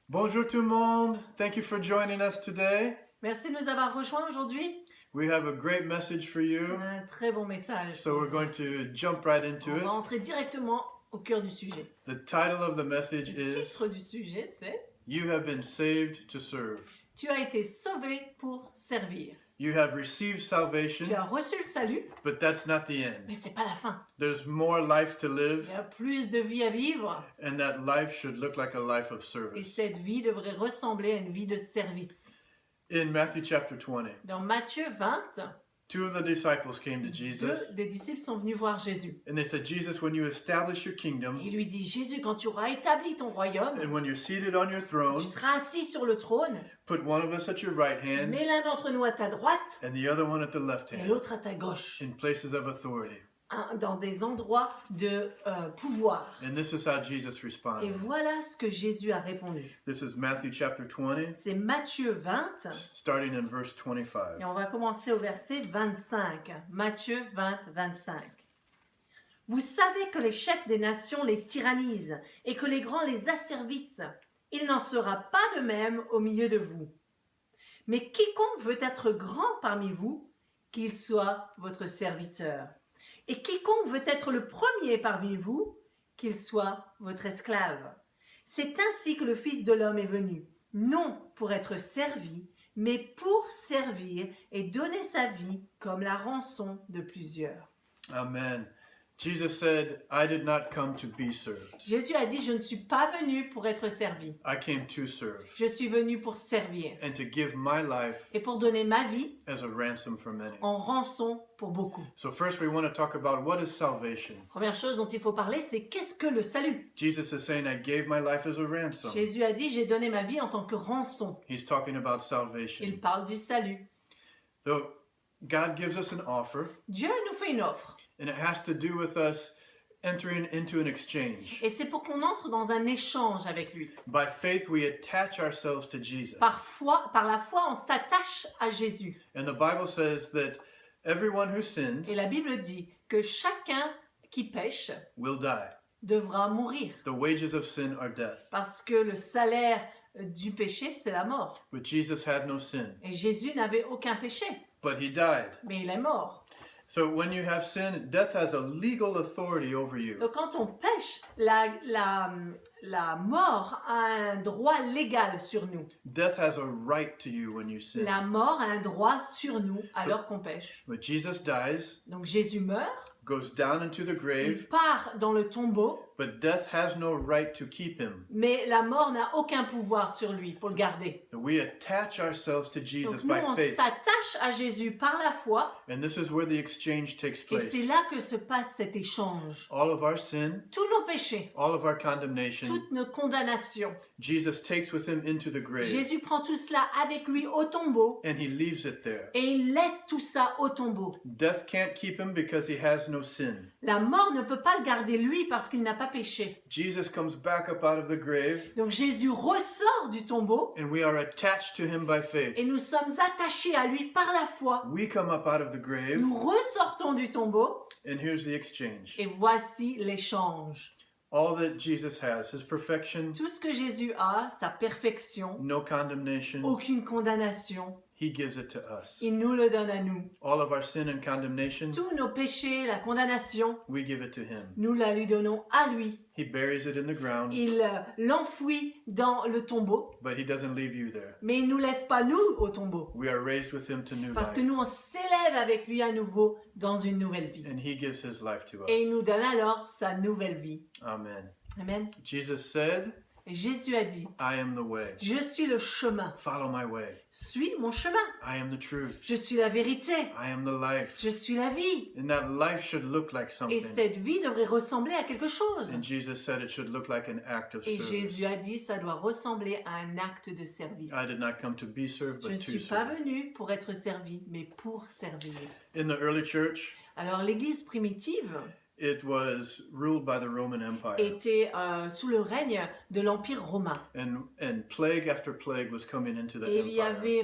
Bonjour tout le monde. Thank you for joining us today. Merci de nous avoir rejoints aujourd'hui. We have a great message for you. Un très bon message. So we're going to jump right into On va it. entrer directement au cœur du sujet. The title of the message Le is titre du sujet, c'est You have been saved to serve. Tu as été sauvé pour servir. You have received Tu salvation, as reçu le salut, but that's not the mais end. c'est pas la fin. There's more life to Il live, y a plus de vie à vivre and that life should look like a life of et service. cette vie devrait ressembler à une vie de service. In Matthew chapter 20, Dans Matthieu 20, two of the disciples came to Jesus, deux des disciples sont venus voir Jésus. and they said, Jesus, when you establish your kingdom, Il lui dit, Jésus, quand tu auras établi ton royaume, and when you're seated on your throne, tu seras assis sur le trône, put one of us at your right hand mets l'un d'entre nous à ta droite and the other one at the left et hand, l'autre à ta gauche. in places of authority. Dans des endroits de pouvoir. And this is how Jesus Et responded. voilà ce que Jésus a répondu. This is Matthew chapter 20, C'est Matthieu 20, starting in verse 25. et on va commencer au verset 25. Matthieu 20, 25. Vous savez que les chefs des nations les tyrannisent et que les grands les asservissent. Il n'en sera pas de même au milieu de vous. Mais quiconque veut être grand parmi vous, qu'il soit votre serviteur. Et quiconque veut être le premier parmi vous, qu'il soit votre esclave. C'est ainsi que le Fils de l'homme est venu, non pour être servi, mais pour servir et donner sa vie comme la rançon de plusieurs. Amen. Jesus said, I did not come to be served. Jésus a dit, je ne suis pas venu pour être servi. I came to serve Je suis venu pour servir and to give my life et pour donner ma vie as a ransom for many. en rançon pour beaucoup. So first we want to talk about what is salvation. Première chose dont il faut parler, c'est qu'est-ce que le salut? Jesus is saying, I gave my life as a ransom. Jésus a dit, j'ai donné ma vie en tant que rançon. He's talking about salvation. Il parle du salut. So God gives us an offer, Dieu nous fait une offre. and it has to do with us entering into an exchange. Et c'est pour qu'on entre dans un échange avec lui. By faith, we attach ourselves to Jesus. Par la foi, on s'attache à Jésus. And the Bible says that everyone who sins Et la Bible dit que chacun qui pêche will die. devra mourir. The wages of sin are death. Parce que le salaire du péché, c'est la mort. But Jesus had no sin, Et Jésus n'avait aucun péché, but he died. mais il est mort. So when you have sin, death has a legal authority over you. Donc quand on pêche, la mort a un droit légal sur nous. Death has a right to you when you sin. La mort a un droit sur nous alors qu'on pêche. But Jesus dies, Donc Jésus meurt, goes down into the il grave, part dans le tombeau, but death has no right to keep him. mais la mort n'a aucun pouvoir sur lui pour le garder. We attach ourselves to Jesus Donc nous, by on faith. s'attache à Jésus par la foi, And this is where the exchange takes et place. c'est là que se passe cet échange. All of our sin, Tous nos péchés, all of our condemnation, toutes nos condamnations. Jesus takes with him into the grave, Jésus prend tout cela avec lui au tombeau, and he leaves it there. et il laisse tout ça au tombeau. Death can't keep him because he has no sin. La mort ne peut pas le garder lui parce qu'il n'a pas péché. Jesus comes back up out of the grave, Donc Jésus ressort du tombeau and we are attached to him by faith. et nous sommes attachés à lui par la foi. We come up out of the grave, Nous ressortons du tombeau and here's the exchange. et voici l'échange. All that Jesus has, his perfection, Tout ce que Jésus a, sa perfection, no condemnation, aucune condamnation, he gives it to us. il nous le donne à nous. All of our sin and condemnation, Tous nos péchés, la condamnation, we give it to him. nous la lui donnons à lui. He buries it in the ground, Il l'enfouit dans le tombeau, but he doesn't leave you there. mais il ne nous laisse pas nous au tombeau. We are raised with him to new Parce que life, nous, on s'élève avec lui à nouveau dans une nouvelle vie. and he gives his life to Et il us. nous donne alors sa nouvelle vie. Amen. Amen. Jesus said, Et Jésus a dit, I am the way. je suis le chemin. Follow my way. Suis mon chemin. I am the truth. Je suis la vérité. I am the life. Je suis la vie. And that life should look like Et something. cette vie devrait ressembler à quelque chose. And Jesus said it should look like an act of Et service. Jésus a dit, ça doit ressembler à un acte de service. I did not come to be served, Je but ne to suis pas serve. venu pour être servi, mais pour servir. In the early church, Alors l'Église primitive it was ruled by the Roman Empire. était sous le règne de l'Empire romain. And plague after plague was coming into the Et il y empire. avait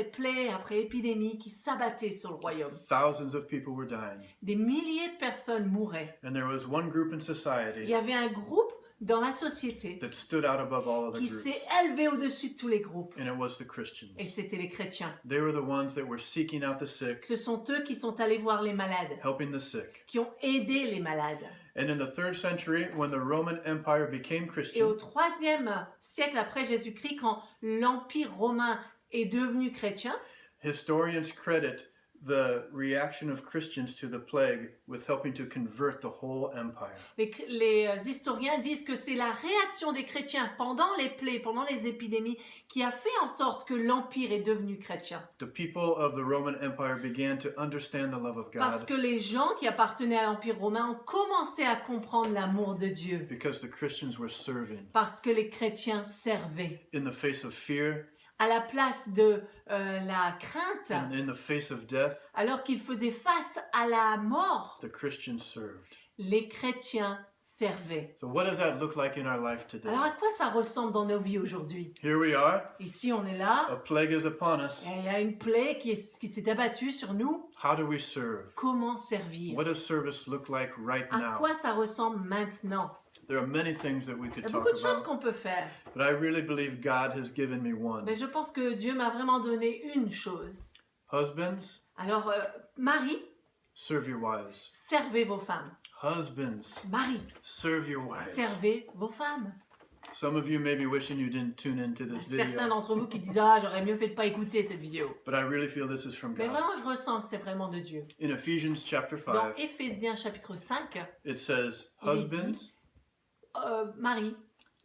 plaie après épidémie qui s'abattait sur le royaume. Thousands of people were dying. Des milliers de personnes mouraient. And there was one group in Il society y avait un groupe dans la société that stood out above all other qui groups. s'est élevé au-dessus de tous les groupes. And it was the Christians. Et c'était les chrétiens. They were the ones that were seeking out the sick, Ce sont eux qui sont allés voir les malades, helping the sick. qui ont aidé les malades. And in the 3rd century, when the Roman Empire became Et au Christian, 3e siècle après Jésus-Christ, quand l'Empire romain est devenu chrétien, historians credit the reaction of Christians to the plague with helping to convert the whole empire. les historiens disent que c'est la réaction des chrétiens pendant les plaies, pendant les épidémies, qui a fait en sorte que l'Empire est devenu chrétien. The people of the Roman Empire began to understand the love of Parce God que les gens qui appartenaient à l'Empire romain ont commencé à comprendre l'amour de Dieu. because the Christians were serving Parce que les chrétiens servaient. in the face of fear À la place de la crainte, and in the face of death. alors qu'ils faisaient face à la mort, The Christians served. les chrétiens servaient. So what does that look like in our life today? Alors à quoi ça ressemble dans nos vies aujourd'hui? Here we are. Ici on est là, A plague is upon us. et il y a une plaie qui s'est abattue sur nous. How do we serve? Comment servir? What does service look like right À now? quoi ça ressemble maintenant? There are many things that we Il could y a talk beaucoup de choses about, qu'on peut faire, but I really believe God has given me one. mais je pense que Dieu m'a vraiment donné une chose. Husbands, Alors, mari, serve your wives. servez vos femmes. Husbands, Mari, serve your wives. servez vos femmes. Some of you may be wishing you didn't tune into this Certains video, d'entre vous qui disent « Ah, j'aurais mieux fait de pas écouter cette vidéo. but I really feel this is from » Mais God. vraiment, je ressens que c'est vraiment de Dieu. In Ephesians chapter Dans 5, Éphésiens chapitre 5, it says, Il est dit- Husbands, Mari,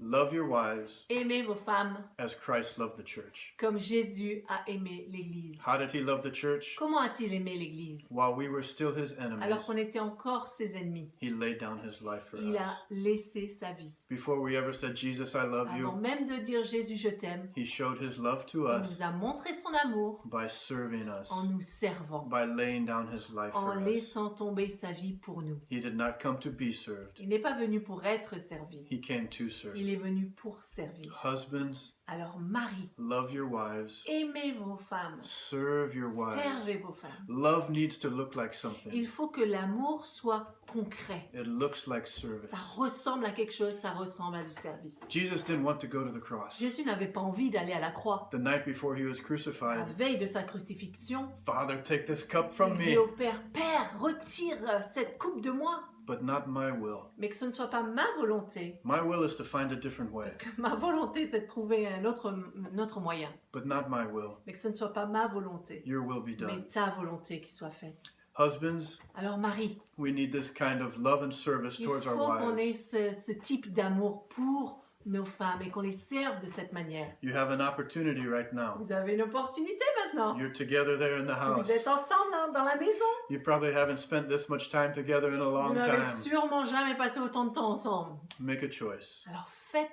love your wives aimez vos femmes as Christ loved the church. comme Jésus a aimé l'Église. How did he love the church? Comment a-t-il aimé l'Église? While we were still his Alors enemies, qu'on était encore ses ennemis. he laid down his life for Il a us. laissé sa vie. Before we ever said, Jesus, I love Avant you, même de dire Jésus, je t'aime, he showed his love to il us nous a montré son amour by serving us, en nous servant, by laying down his life en for us. laissant tomber sa vie pour nous. He did not come to be served. Il n'est pas venu pour être servi, He came to serve. il est venu pour servir. Husbands, Alors Marie, love your wives. aimez vos femmes, Serve your wives. servez vos femmes. Love needs to look like something. Il faut que l'amour soit concret. It looks like service. Ça ressemble à quelque chose, ça ressemble à du service. Jesus didn't want to go to the cross. Jésus n'avait pas envie d'aller à la croix. The night before he was La crucified, veille de sa crucifixion, Father, take this cup from il me, dit au Père, Père, retire cette coupe de moi, but not my will. mais que ce ne soit pas ma volonté, My will is to find a different way, parce que ma volonté c'est de trouver un autre moyen, but not my will. mais que ce ne soit pas ma volonté, Your will be mais done. ta volonté qui soit faite. Husbands, Alors Marie, we need this kind of love and service il towards faut our qu'on ait wives. ce type d'amour pour nos femmes et qu'on les serve de cette manière. You have an opportunity right now. Vous avez une opportunité maintenant. You're together there in the house. Vous êtes ensemble dans la maison. You probably haven't spent this much time together in a Vous long n'avez time. sûrement jamais passé autant de temps ensemble. Make a choice Alors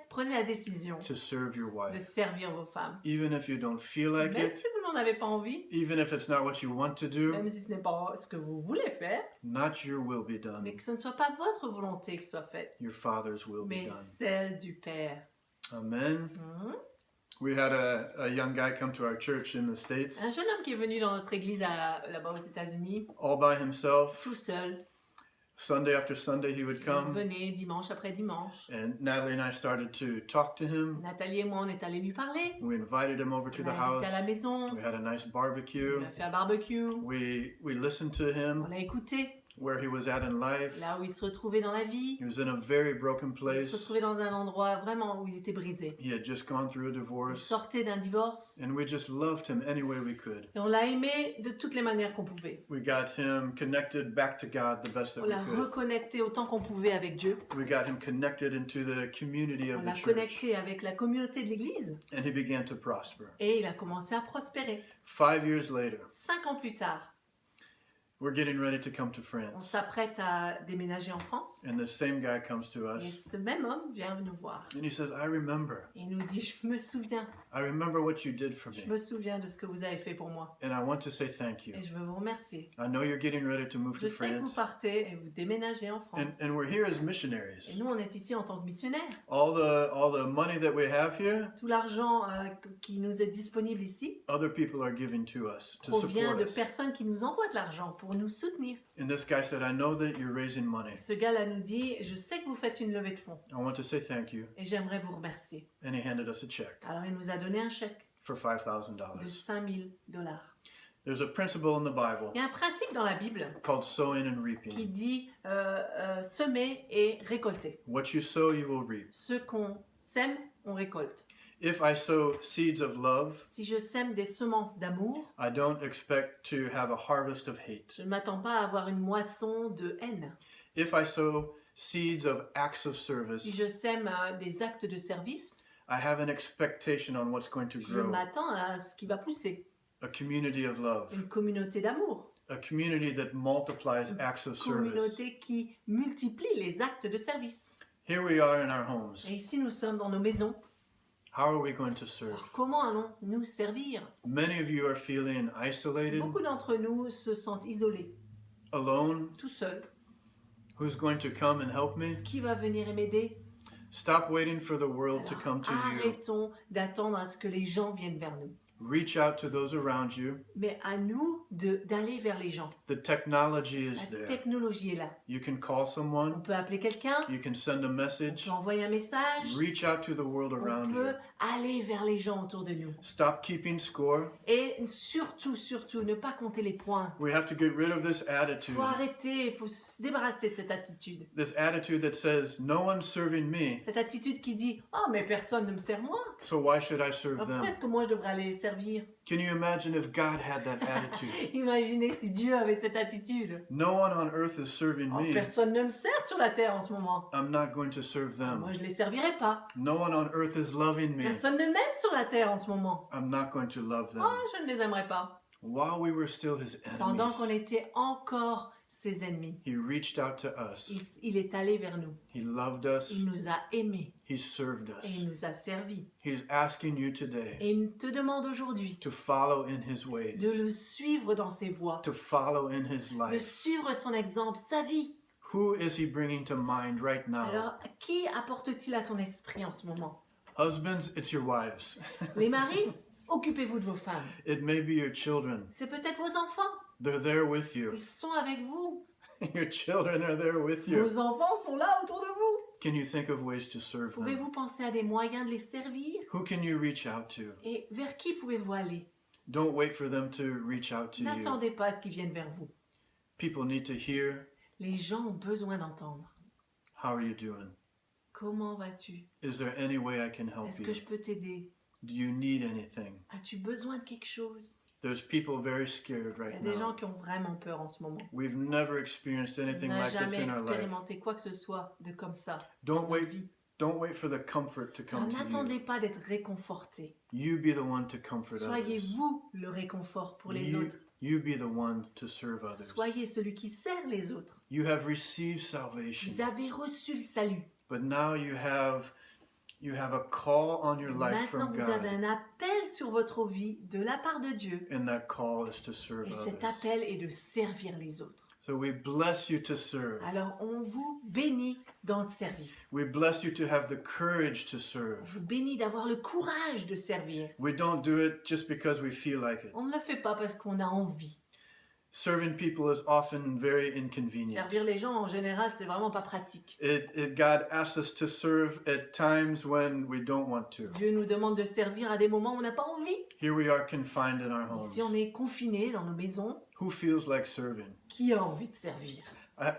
prenez la décision to serve your de wife. servir vos femmes. Even if you don't feel like Même it, si vous n'en avez pas envie, even if it's not what you want to do, même si ce n'est pas ce que vous voulez faire, not your will be done. mais que ce ne soit pas votre volonté qui soit faite, Your Father's will be mais done. celle du Père. Amen. Mhm. We had a young guy come to our church in the States Un jeune homme qui est venu dans notre église là-bas aux États-Unis, all by himself. tout seul. Sunday after Sunday, he would Il come. venait dimanche après dimanche. And Natalie and I started to talk to him. Nathalie et moi, on est allés lui parler. We invited him over to On the l'a house. invité à la maison. We had a nice On barbecue. a fait un barbecue. We listened to On him l'a écouté. where he was at in life. Là où il se retrouvait dans la vie. He was in a very broken Il se place. retrouvait dans un endroit vraiment où il était brisé. He had just gone through a Il divorce. sortait d'un divorce. And we just loved him any way we could. Et on l'a aimé de toutes les manières qu'on pouvait. We got him connected back to God the best that On we l'a could. reconnecté autant qu'on pouvait avec Dieu. We got him connected into the community On of l'a the church. connecté avec la communauté de l'Église. And he began to prosper. Et il a commencé à prospérer. 5 years later, 5 ans plus tard, we're getting ready to come to on France. s'apprête à déménager en France. And the same guy comes to Et us. ce même homme vient nous voir. And he says, I remember. Et il nous dit, je me souviens. I remember what you did for Je me. me souviens de ce que vous avez fait pour moi. And I want to say thank you. Et je veux vous remercier. I know you're getting ready to move Je to sais que vous France. partez et vous déménagez en France. And we're here as Et missionaries. nous, on est ici en tant que missionnaires. All the money that we have here, Tout l'argent qui nous est disponible ici other people are giving to us to provient support de us. personnes qui nous envoient de l'argent pour nous soutenir. And this guy said, I know that you're raising money. Ce gars-là nous dit, je sais que vous faites une levée de fonds I want to say thank you. et j'aimerais vous remercier. And he handed us a check Alors il nous a donné un chèque for de $5,000. 5 000 $. There's a principle in the Bible Il y a un principe dans la Bible called sowing and qui reaping. dit semer et récolter. What you sow, you will reap. Ce qu'on sème, on récolte. If I sow seeds of love, Si je sème des semences d'amour, I don't expect to have a harvest of hate. je ne m'attends pas à avoir une moisson de haine. If I sow seeds of acts of service, Si je sème des actes de service, I have an expectation on what's going to je grow. m'attends à ce qui va pousser. A community of love, Une communauté d'amour. a community that multiplies acts of service. Communauté qui multiplie les actes de service. Here we are in our homes. Et ici, nous sommes dans nos maisons. How are we going to serve? Alors, comment allons-nous servir? Many of you are feeling isolated, Beaucoup d'entre nous se sentent isolés, alone. tout seuls. Who's going to come and help me? Qui va venir m'aider? Stop waiting for the world to Alors, come to you. arrêtons d'attendre à ce que les gens viennent vers nous. Reach out to those around you. Mais à nous d'aller vers les gens. The technology is La there. technologie est là. You can call On someone. peut appeler quelqu'un, You can send a on message. peut envoyer un message, Reach out to the world on around you. peut aller vers les gens autour de nous. Stop keeping score. Et surtout, ne pas compter les points. We have to get rid of this Il attitude. faut arrêter, il faut se débarrasser de cette attitude. This attitude that says, no one's serving me, Cette attitude qui dit « Oh, mais personne ne me sert moi. so why should I serve Alors, pourquoi them? est-ce que moi je devrais aller les servir ?» Can you imagine if God had that attitude? Imaginez si Dieu avait cette attitude. No one on earth is serving Oh, me. personne ne me sert sur la terre en ce moment. I'm not going to serve Moi, them. je ne les servirai pas. No one on earth is loving me. Personne ne m'aime sur la terre en ce moment. I'm not going to love them. Oh, je ne les aimerai pas. While we were still his Pendant qu'on enemies, était encore ses ennemis, he reached out to us. il est allé vers nous. He loved us. Il nous a aimés He served et us. il nous a servis. He's asking you today Et il te demande aujourd'hui to follow in his ways, de le suivre dans ses voies, to follow in his de life. suivre son exemple, sa vie. Who is he bringing to mind right now? Alors, qui apporte-t-il à ton esprit en ce moment? Husbands, it's your wives. Les maris, occupez-vous de vos femmes. It may be your children. C'est peut-être vos enfants. They're there with you. Ils sont avec vous. Your children are there with you. Vos enfants sont là autour de vous. Can you think of ways to serve them? Pouvez-vous penser à des moyens de les servir? Who can you reach out to? Et vers qui pouvez-vous aller? Don't wait for them to reach out to you. N'attendez pas à ce qu'ils viennent vers vous. People need to hear, Les gens ont besoin d'entendre. how are you doing? Comment vas-tu? Is there any way I can help Est-ce you? que je peux t'aider? Do you need anything? As-tu besoin de quelque chose? There's people very scared Il y right a des gens now. qui ont vraiment peur en ce moment. We've never experienced On anything n'a like this jamais in our life. expérimenté quoi que ce soit de comme ça. Don't dans la wait. vie. Don't wait for the comfort to Alors come to you. n'attendez pas d'être réconforté. You be the one to comfort Soyez others. vous le réconfort pour les You, autres. you be the one to serve others. Soyez celui qui sert les autres. You have received salvation, Vous avez reçu le salut. but now you have a call on your life Maintenant, from vous avez God, un appel sur votre vie de la part de Dieu. and that call is to serve Et cet others. appel est de servir les autres. So we bless you to serve. Alors, on vous bénit dans le service. We bless you to have the courage to On serve. vous bénit d'avoir le courage de servir. We don't do it just because we feel like it. On ne le fait pas parce qu'on a envie. Serving people is often very inconvenient. Servir les gens, en général, c'est vraiment pas pratique. God asks us to serve at times when we don't want to. Dieu nous demande de servir à des moments où on n'a pas envie. Here we are confined in our Et homes. si on est confiné dans nos maisons, Who feels like serving? qui a envie de servir?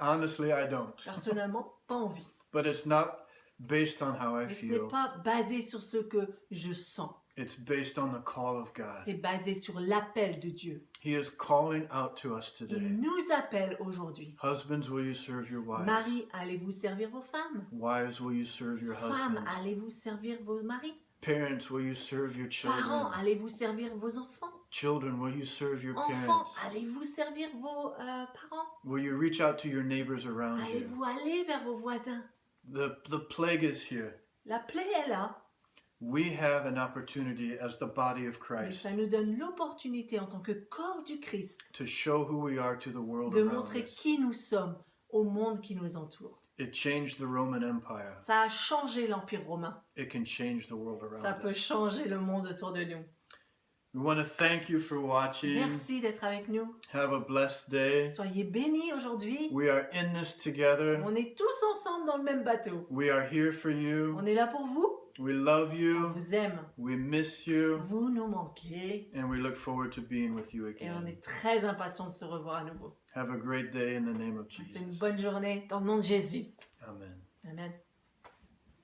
Honestly, I don't. Personnellement, pas envie. But it's not based on how I Mais ce n'est feel. pas basé sur ce que je sens. It's based on the call of God. C'est basé sur l'appel de Dieu. He is calling out to us Il today. nous appelle aujourd'hui. Husbands, will you serve your wives? Marie, allez-vous servir vos femmes? Wives, will you serve your Femmes, husbands? allez-vous servir vos maris? Parents, will you serve your Parents, children? allez-vous servir vos enfants? Children, will you serve your Enfants, parents? allez-vous servir vos parents? Will you reach out to your neighbors around you? Allez-vous aller vers vos voisins? The plague is here. La plaie est là, We have an opportunity as the body of mais Christ ça nous donne l'opportunité en tant que corps du Christ to show who we are to the world de around montrer us. qui nous sommes au monde qui nous entoure. It changed the Roman Empire. Ça a changé l'Empire romain. It can change the world Ça around peut us. changer le monde autour de nous. We want to thank you for watching. Merci d'être avec nous. Have a blessed day. Soyez bénis aujourd'hui. We are in this together. On est tous ensemble dans le même bateau. We are here for you. On est là pour vous. We love On you. vous aime. We miss you. Vous nous manquez. And we look forward to being with you Et on again. est très impatients de se revoir à nouveau. Have a great day in the name of C'est une Jesus. bonne journée dans le nom de Jésus. Amen. Amen.